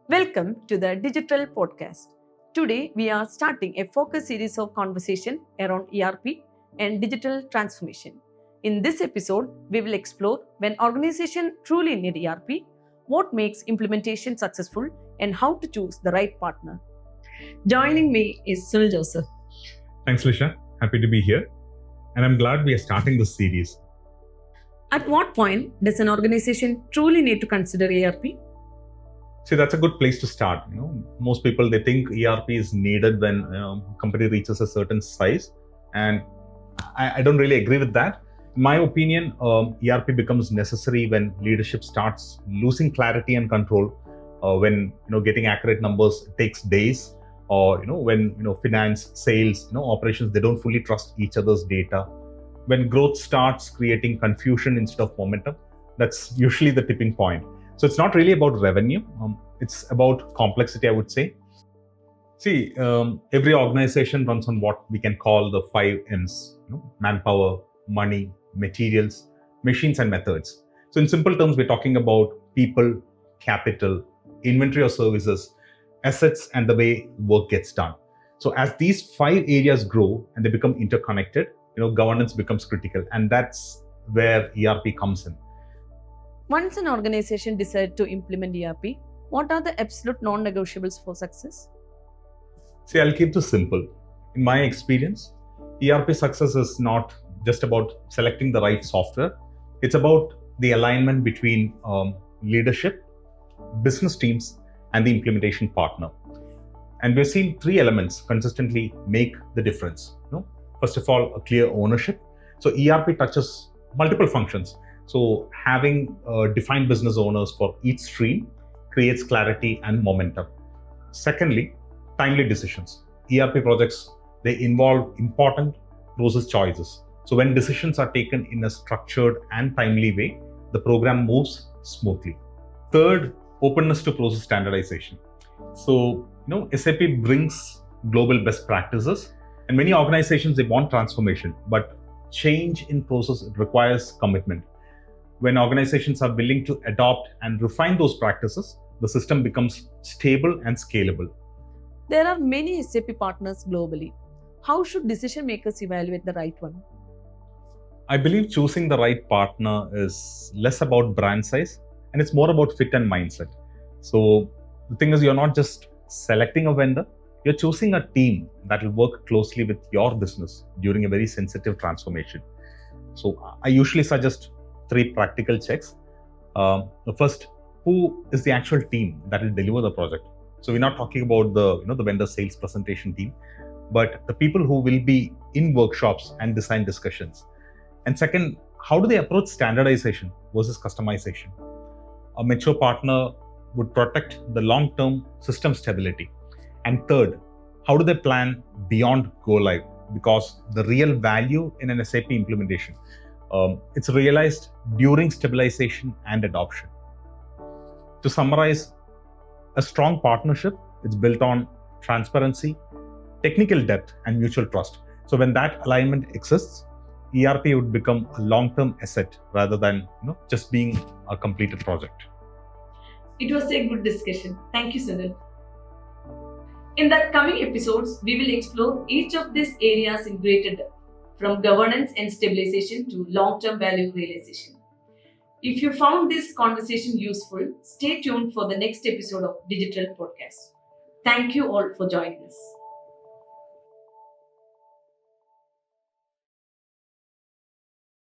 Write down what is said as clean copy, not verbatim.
Welcome to the Digital Podcast. Today, we are starting a focus series of conversation around ERP and digital transformation. In this episode, we will explore when organizations truly need ERP, what makes implementation successful, and how to choose the right partner. Joining me is Sunil Joseph. Thanks, Lisha. Happy to be here. And I'm glad we are starting this series. At what point does an organization truly need to consider ERP? See, that's a good place to start. Most people, they think ERP is needed when a company reaches a certain size. And I don't really agree with that. In my opinion, ERP becomes necessary when leadership starts losing clarity and control, when getting accurate numbers takes days, or when finance, sales, operations, they don't fully trust each other's data. When growth starts creating confusion instead of momentum, that's usually the tipping point. So it's not really about revenue. It's about complexity, I would say. See, every organization runs on what we can call the 5 M's: manpower, money, materials, machines, and methods. So in simple terms, we're talking about people, capital, inventory or services, assets, and the way work gets done. So as these 5 areas grow and they become interconnected, governance becomes critical, and that's where ERP comes in. Once an organization decides to implement ERP, what are the absolute non-negotiables for success? See, I'll keep this simple. In my experience, ERP success is not just about selecting the right software. It's about the alignment between leadership, business teams, and the implementation partner. And we've seen 3 elements consistently make the difference. First of all, a clear ownership. So ERP touches multiple functions. So having defined business owners for each stream creates clarity and momentum. Secondly, timely decisions. ERP projects, they involve important process choices. So when decisions are taken in a structured and timely way, the program moves smoothly. Third, openness to process standardization. So, SAP brings global best practices, and many organizations, they want transformation, but change in process requires commitment. When organizations are willing to adopt and refine those practices, the system becomes stable and scalable. There are many SAP partners globally. How should decision makers evaluate the right one? I believe choosing the right partner is less about brand size and it's more about fit and mindset. So the thing is, you're not just selecting a vendor, you're choosing a team that will work closely with your business during a very sensitive transformation. So I usually suggest 3 practical checks. The first, who is the actual team that will deliver the project? So we're not talking about the vendor sales presentation team, but the people who will be in workshops and design discussions. And second, how do they approach standardization versus customization? A mature partner would protect the long-term system stability. And third, how do they plan beyond go live? Because the real value in an SAP implementation, it's realized during stabilization and adoption. To summarize, a strong partnership is built on transparency, technical depth, and mutual trust. So when that alignment exists, ERP would become a long-term asset rather than just being a completed project. It was a good discussion. Thank you, Sunil. In the coming episodes, we will explore each of these areas in greater depth, from governance and stabilization to long-term value realization. If you found this conversation useful, stay tuned for the next episode of Digital Podcast. Thank you all for joining us.